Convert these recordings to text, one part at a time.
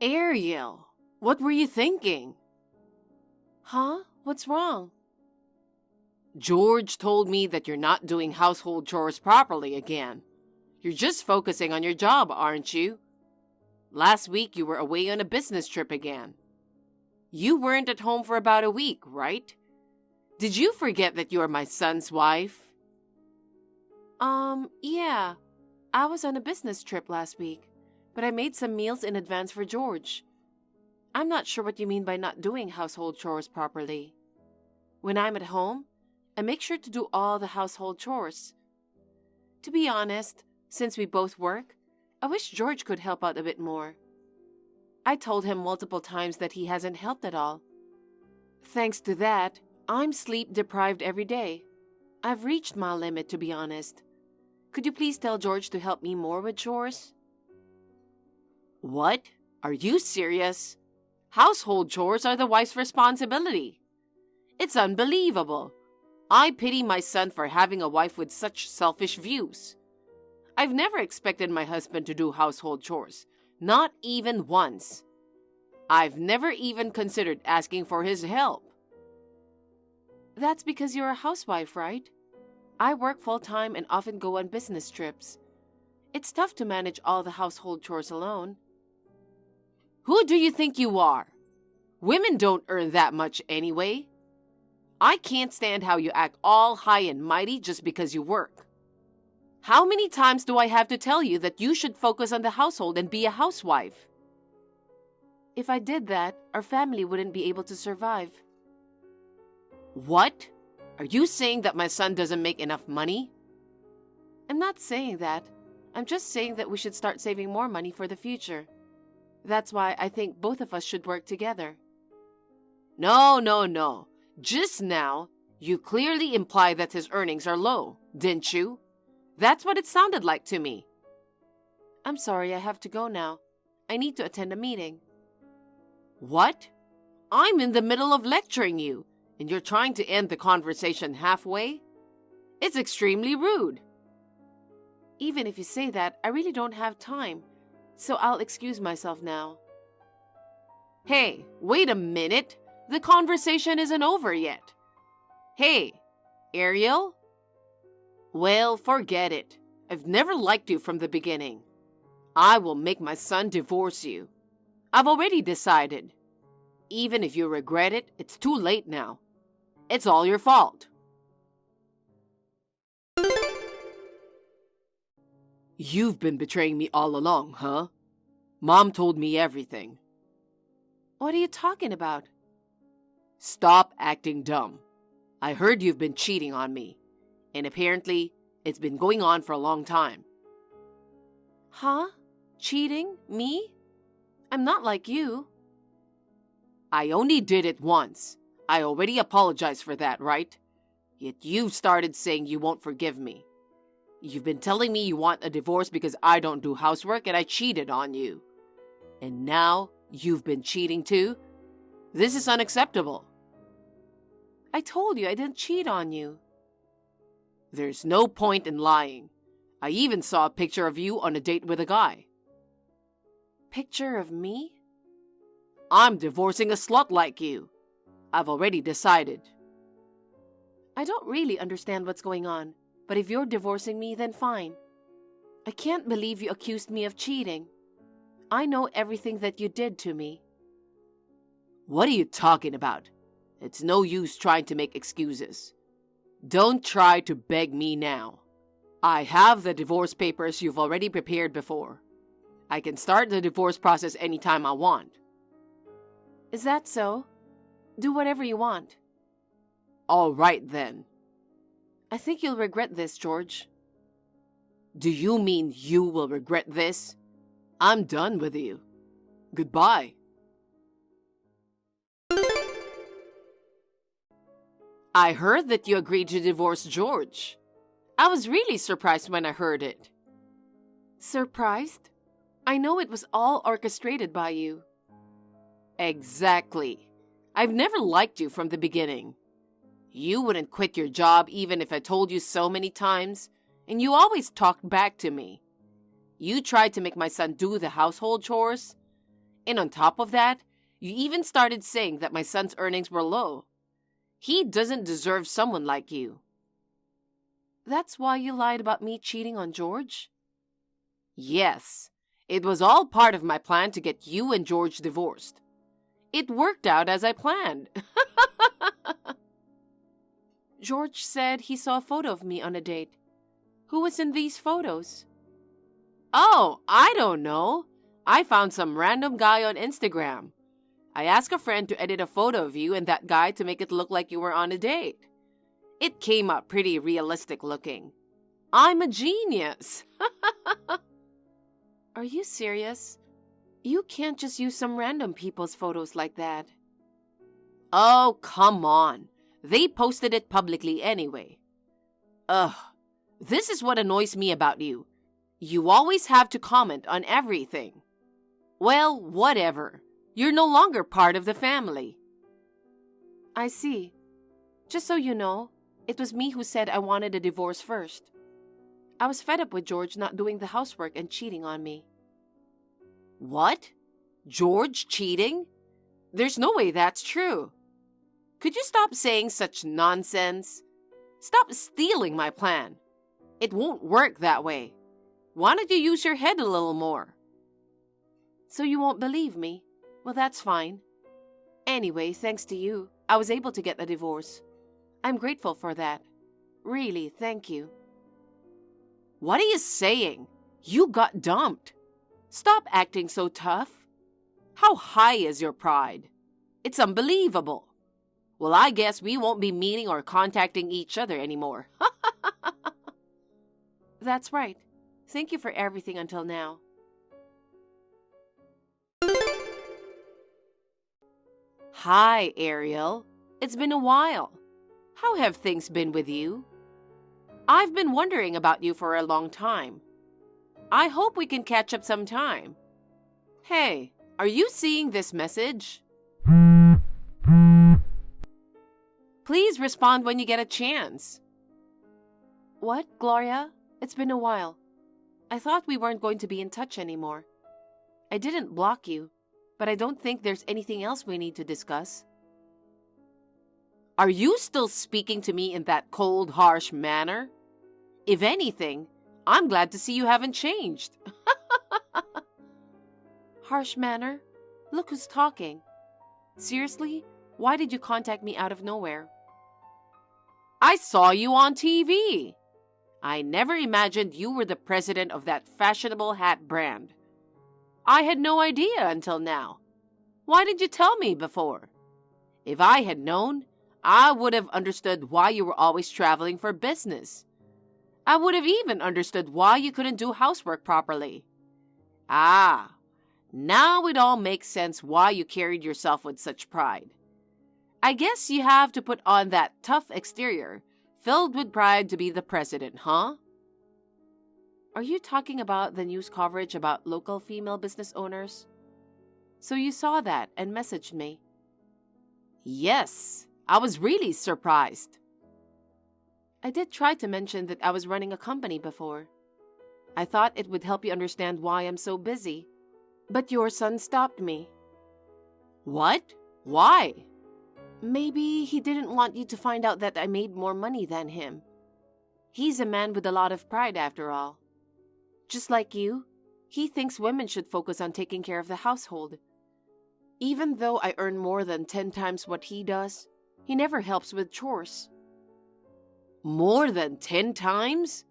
Ariel, what were you thinking? Huh? What's wrong? George told me that you're not doing household chores properly again. You're just focusing on your job, aren't you? Last week you were away on a business trip again. You weren't at home for about a week, right? Did you forget that you're my son's wife? Yeah. I was on a business trip last week, but I made some meals in advance for George. I'm not sure what you mean by not doing household chores properly. When I'm at home, I make sure to do all the household chores. To be honest, since we both work, I wish George could help out a bit more. I told him multiple times that he hasn't helped at all. Thanks to that, I'm sleep deprived every day. I've reached my limit, to be honest. Could you please tell George to help me more with chores? What? Are you serious? Household chores are the wife's responsibility. It's unbelievable. I pity my son for having a wife with such selfish views. I've never expected my husband to do household chores, not even once. I've never even considered asking for his help. That's because you're a housewife, right? I work full-time and often go on business trips. It's tough to manage all the household chores alone. Who do you think you are? Women don't earn that much anyway. I can't stand how you act all high and mighty just because you work. How many times do I have to tell you that you should focus on the household and be a housewife? If I did that, our family wouldn't be able to survive. What? Are you saying that my son doesn't make enough money? I'm not saying that. I'm just saying that we should start saving more money for the future. That's why I think both of us should work together. No. Just now, you clearly implied that his earnings are low, didn't you? That's what it sounded like to me. I'm sorry, I have to go now. I need to attend a meeting. What? I'm in the middle of lecturing you, and you're trying to end the conversation halfway? It's extremely rude. Even if you say that, I really don't have time, so I'll excuse myself now. Hey, wait a minute. The conversation isn't over yet. Hey, Ariel? Well, forget it. I've never liked you from the beginning. I will make my son divorce you. I've already decided. Even if you regret it, it's too late now. It's all your fault. You've been betraying me all along, huh? Mom told me everything. What are you talking about? Stop acting dumb. I heard you've been cheating on me, and apparently it's been going on for a long time. Huh? Cheating? Me? I'm not like you. I only did it once. I already apologized for that, right? Yet you've started saying you won't forgive me. You've been telling me you want a divorce because I don't do housework and I cheated on you. And now you've been cheating too? This is unacceptable. I told you I didn't cheat on you. There's no point in lying. I even saw a picture of you on a date with a guy. Picture of me? I'm divorcing a slut like you. I've already decided. I don't really understand what's going on, but if you're divorcing me, then fine. I can't believe you accused me of cheating. I know everything that you did to me. What are you talking about? It's no use trying to make excuses. Don't try to beg me now. I have the divorce papers you've already prepared before. I can start the divorce process anytime I want. Is that so? Do whatever you want. All right then. I think you'll regret this, George. Do you mean you will regret this? I'm done with you. Goodbye. I heard that you agreed to divorce George. I was really surprised when I heard it. Surprised? I know it was all orchestrated by you. Exactly. I've never liked you from the beginning. You wouldn't quit your job even if I told you so many times, and you always talked back to me. You tried to make my son do the household chores, And on top of that, you even started saying that my son's earnings were low. He doesn't deserve someone like you. That's why you lied about me cheating on George? Yes. It was all part of my plan to get you and George divorced. It worked out as I planned. George said he saw a photo of me on a date. Who was in these photos? Oh, I don't know. I found some random guy on Instagram. I asked a friend to edit a photo of you and that guy to make it look like you were on a date. It came out pretty realistic looking. I'm a genius. Are you serious? You can't just use some random people's photos like that. Oh, come on. They posted it publicly anyway. Ugh, this is what annoys me about you. You always have to comment on everything. Well, whatever. You're no longer part of the family. I see. Just so you know, it was me who said I wanted a divorce first. I was fed up with George not doing the housework and cheating on me. What? George cheating? There's no way that's true. Could you stop saying such nonsense? Stop stealing my plan. It won't work that way. Why don't you use your head a little more? So you won't believe me? Well, that's fine. Anyway, thanks to you, I was able to get a divorce. I'm grateful for that. Really, thank you. What are you saying? You got dumped. Stop acting so tough. How high is your pride? It's unbelievable. Well, I guess we won't be meeting or contacting each other anymore. That's right. Thank you for everything until now. Hi, Ariel. It's been a while. How have things been with you? I've been wondering about you for a long time. I hope we can catch up sometime. Hey, are you seeing this message? Please respond when you get a chance. What, Gloria? It's been a while. I thought we weren't going to be in touch anymore. I didn't block you, but I don't think there's anything else we need to discuss. Are you still speaking to me in that cold, harsh manner? If anything, I'm glad to see you haven't changed. Harsh manner? Look who's talking. Seriously, why did you contact me out of nowhere? I saw you on TV. I never imagined you were the president of that fashionable hat brand. I had no idea until now. Why didn't you tell me before? If I had known, I would have understood why you were always traveling for business. I would have even understood why you couldn't do housework properly. Ah, now it all makes sense why you carried yourself with such pride. I guess you have to put on that tough exterior, filled with pride to be the president, huh? Are you talking about the news coverage about local female business owners? So you saw that and messaged me. Yes, I was really surprised. I did try to mention that I was running a company before. I thought it would help you understand why I'm so busy. But your son stopped me. What? Why? Maybe he didn't want you to find out that I made more money than him. He's a man with a lot of pride after all. Just like you, he thinks women should focus on taking care of the household. Even though I earn more than 10 times what he does, he never helps with chores. More than 10 times?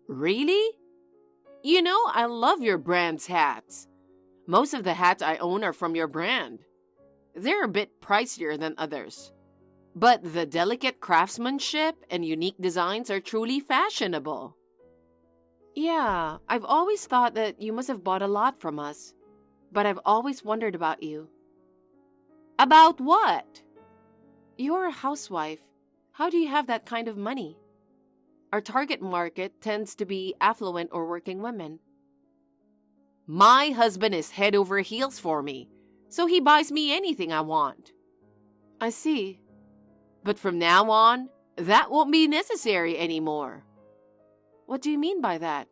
Really? You know, I love your brand's hats. Most of the hats I own are from your brand. They're a bit pricier than others. But the delicate craftsmanship and unique designs are truly fashionable. Yeah, I've always thought that you must have bought a lot from us. But I've always wondered about you. About what? You're a housewife. How do you have that kind of money? Our target market tends to be affluent or working women. My husband is head over heels for me, so he buys me anything I want. I see. But from now on, that won't be necessary anymore. What do you mean by that?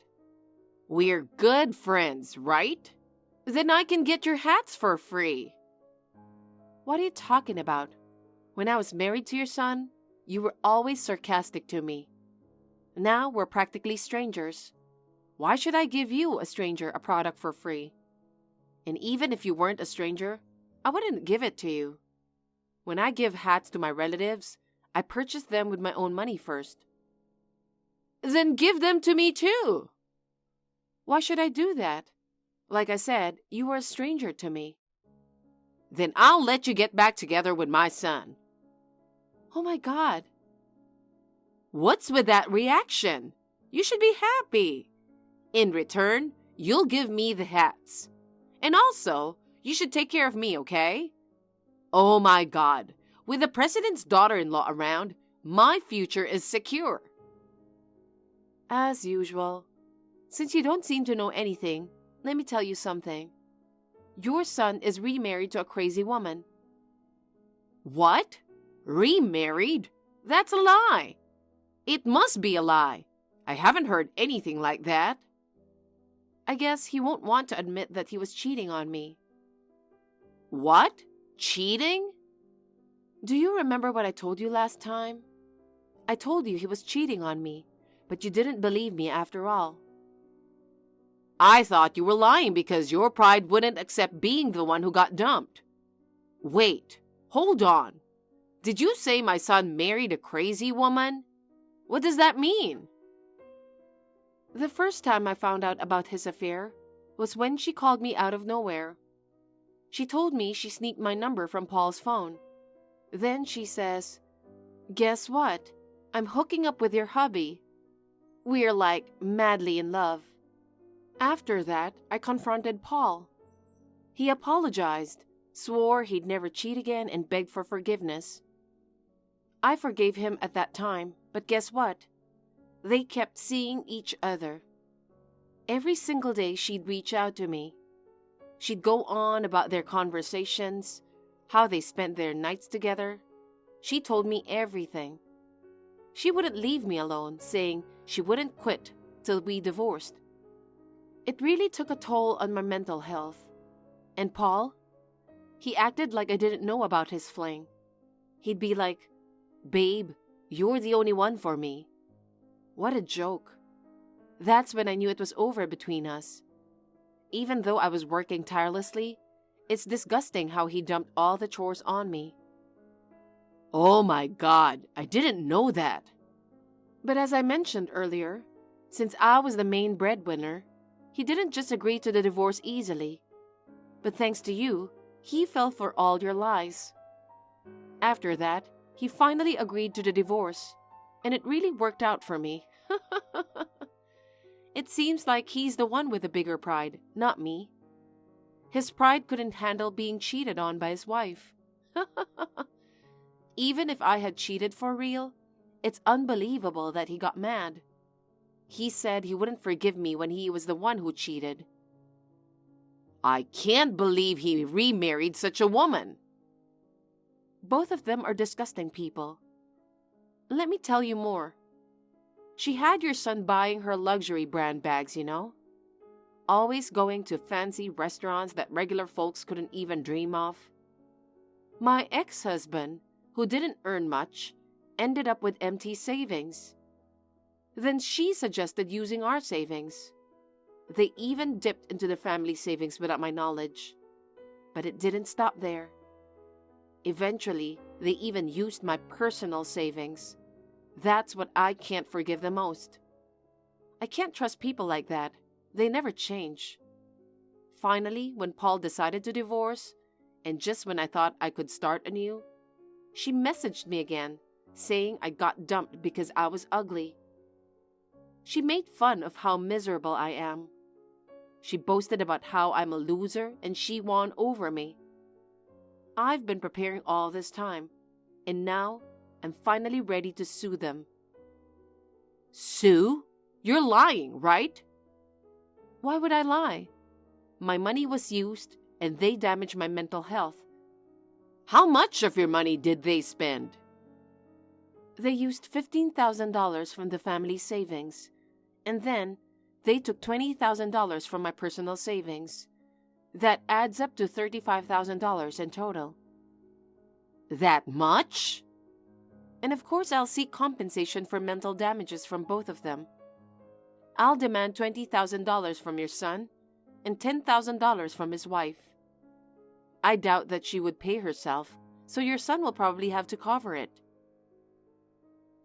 We're good friends, right? Then I can get your hats for free. What are you talking about? When I was married to your son, you were always sarcastic to me. Now we're practically strangers. Why should I give you, a stranger, a product for free? And even if you weren't a stranger, I wouldn't give it to you. When I give hats to my relatives, I purchase them with my own money first. Then give them to me too. Why should I do that? Like I said, you were a stranger to me. Then I'll let you get back together with my son. Oh my God. What's with that reaction? You should be happy. In return, you'll give me the hats. And also, you should take care of me, okay? Oh my God. With the president's daughter-in-law around, my future is secure. As usual. Since you don't seem to know anything, let me tell you something. Your son is remarried to a crazy woman. What? Remarried? That's a lie. It must be a lie. I haven't heard anything like that. I guess he won't want to admit that he was cheating on me. What? Cheating? Do you remember what I told you last time? I told you he was cheating on me, but you didn't believe me after all. I thought you were lying because your pride wouldn't accept being the one who got dumped. Wait, hold on. Did you say my son married a crazy woman? What does that mean? The first time I found out about his affair was when she called me out of nowhere. She told me she sneaked my number from Paul's phone. Then she says, "Guess what? I'm hooking up with your hubby. We're like madly in love." After that, I confronted Paul. He apologized, swore he'd never cheat again, and begged for forgiveness. I forgave him at that time, but guess what? They kept seeing each other. Every single day she'd reach out to me. She'd go on about their conversations, how they spent their nights together. She told me everything. She wouldn't leave me alone, saying she wouldn't quit till we divorced. It really took a toll on my mental health. And Paul? He acted like I didn't know about his fling. He'd be like, "Babe, you're the only one for me." What a joke. That's when I knew it was over between us. Even though I was working tirelessly, it's disgusting how he dumped all the chores on me. Oh my God, I didn't know that. But as I mentioned earlier, since I was the main breadwinner, he didn't just agree to the divorce easily. But thanks to you, he fell for all your lies. After that, he finally agreed to the divorce, and it really worked out for me. It seems like he's the one with the bigger pride, not me. His pride couldn't handle being cheated on by his wife. Even if I had cheated for real, it's unbelievable that he got mad. He said he wouldn't forgive me when he was the one who cheated. I can't believe he remarried such a woman. Both of them are disgusting people. Let me tell you more. She had your son buying her luxury brand bags, you know? Always going to fancy restaurants that regular folks couldn't even dream of. My ex-husband, who didn't earn much, ended up with empty savings. Then she suggested using our savings. They even dipped into the family savings without my knowledge. But it didn't stop there. Eventually, they even used my personal savings. That's what I can't forgive the most. I can't trust people like that. They never change. Finally, when Paul decided to divorce, and just when I thought I could start anew, she messaged me again, saying I got dumped because I was ugly. She made fun of how miserable I am. She boasted about how I'm a loser and she won over me. I've been preparing all this time, and now I'm finally ready to sue them. Sue? You're lying, right? Why would I lie? My money was used and they damaged my mental health. How much of your money did they spend? They used $15,000 from the family savings, and then they took $20,000 from my personal savings. That adds up to $35,000 in total. That much? And of course, I'll seek compensation for mental damages from both of them. I'll demand $20,000 from your son and $10,000 from his wife. I doubt that she would pay herself, so your son will probably have to cover it.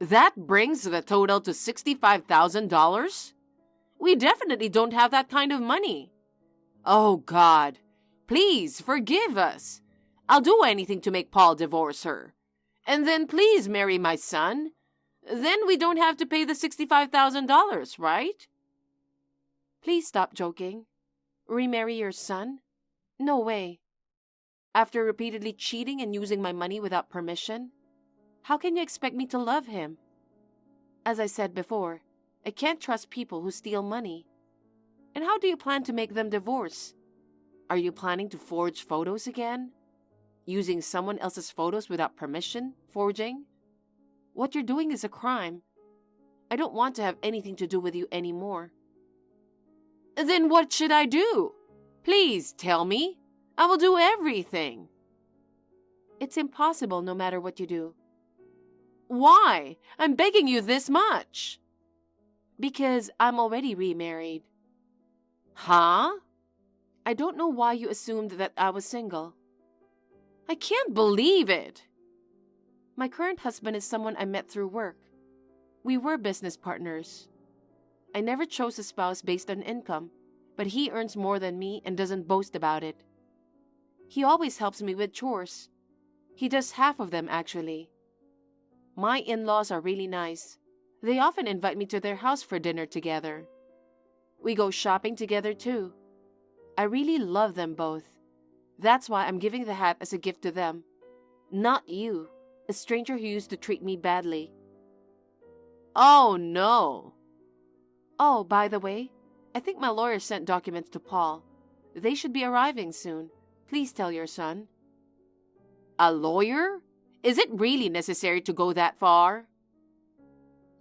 That brings the total to $65,000? We definitely don't have that kind of money. Oh, God, please forgive us. I'll do anything to make Paul divorce her. And then please marry my son. Then we don't have to pay the $65,000, right? Please stop joking. Remarry your son? No way. After repeatedly cheating and using my money without permission? How can you expect me to love him? As I said before, I can't trust people who steal money. And how do you plan to make them divorce? Are you planning to forge photos again? Using someone else's photos without permission? Forging? What you're doing is a crime. I don't want to have anything to do with you anymore. Then what should I do? Please tell me. I will do everything. It's impossible no matter what you do. Why? I'm begging you this much. Because I'm already remarried. Huh? I don't know why you assumed that I was single. I can't believe it. My current husband is someone I met through work. We were business partners. I never chose a spouse based on income, but he earns more than me and doesn't boast about it. He always helps me with chores. He does half of them, actually. My in-laws are really nice. They often invite me to their house for dinner together. We go shopping together, too. I really love them both. That's why I'm giving the hat as a gift to them. Not you, a stranger who used to treat me badly. Oh, no. Oh, by the way, I think my lawyer sent documents to Paul. They should be arriving soon. Please tell your son. A lawyer? Is it really necessary to go that far?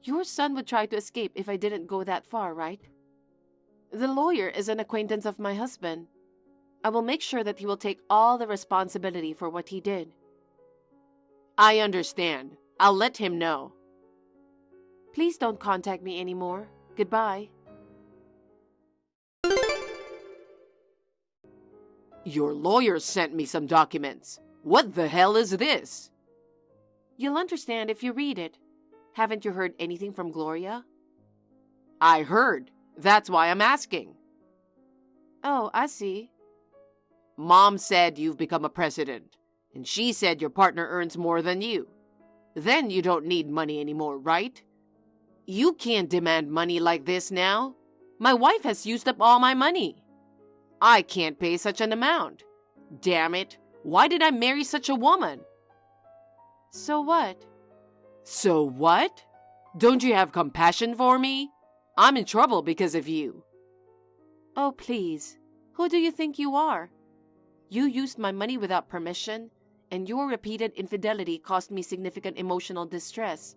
Your son would try to escape if I didn't go that far, right? The lawyer is an acquaintance of my husband. I will make sure that he will take all the responsibility for what he did. I understand. I'll let him know. Please don't contact me anymore. Goodbye. Your lawyer sent me some documents. What the hell is this? You'll understand if you read it. Haven't you heard anything from Gloria? I heard. That's why I'm asking. Oh, I see. Mom said you've become a president, and she said your partner earns more than you. Then you don't need money anymore, right? You can't demand money like this now. My wife has used up all my money. I can't pay such an amount. Damn it, why did I marry such a woman? So what? So what? Don't you have compassion for me? I'm in trouble because of you. Oh, please. Who do you think you are? You used my money without permission, and your repeated infidelity caused me significant emotional distress.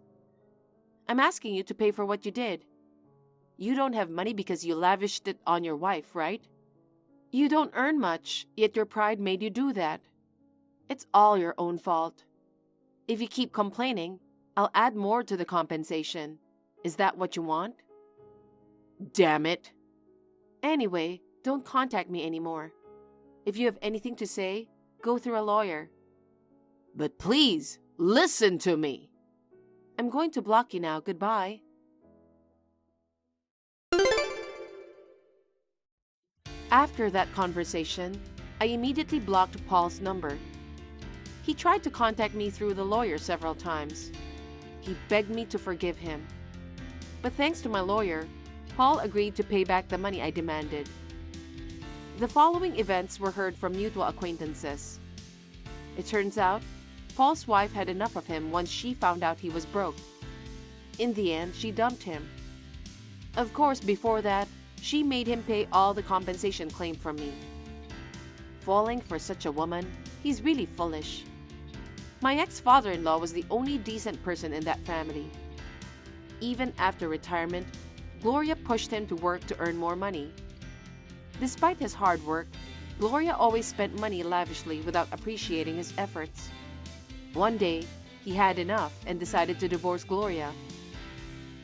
I'm asking you to pay for what you did. You don't have money because you lavished it on your wife, right? You don't earn much, yet your pride made you do that. It's all your own fault. If you keep complaining, I'll add more to the compensation. Is that what you want? Damn it. Anyway, don't contact me anymore. If you have anything to say, go through a lawyer. But please, listen to me. I'm going to block you now. Goodbye. After that conversation, I immediately blocked Paul's number. He tried to contact me through the lawyer several times. He begged me to forgive him. But thanks to my lawyer, Paul agreed to pay back the money I demanded. The following events were heard from mutual acquaintances. It turns out, Paul's wife had enough of him once she found out he was broke. In the end, she dumped him. Of course, before that, she made him pay all the compensation claimed from me. Falling for such a woman, he's really foolish. My ex-father-in-law was the only decent person in that family. Even after retirement, Gloria pushed him to work to earn more money. Despite his hard work, Gloria always spent money lavishly without appreciating his efforts. One day, he had enough and decided to divorce Gloria.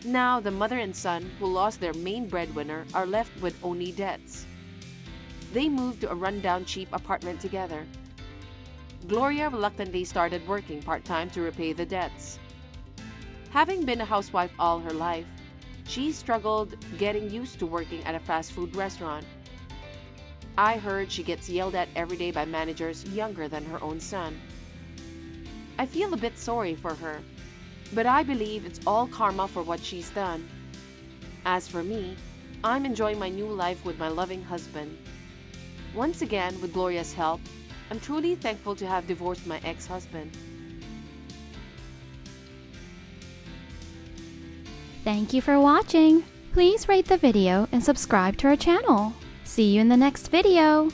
Now, the mother and son, who lost their main breadwinner, are left with only debts. They moved to a rundown cheap apartment together. Gloria reluctantly started working part-time to repay the debts. Having been a housewife all her life, she struggled getting used to working at a fast food restaurant. I heard she gets yelled at every day by managers younger than her own son. I feel a bit sorry for her, but I believe it's all karma for what she's done. As for me, I'm enjoying my new life with my loving husband. Once again, with Gloria's help, I'm truly thankful to have divorced my ex-husband. Thank you for watching. Please rate the video and subscribe to our channel. See you in the next video.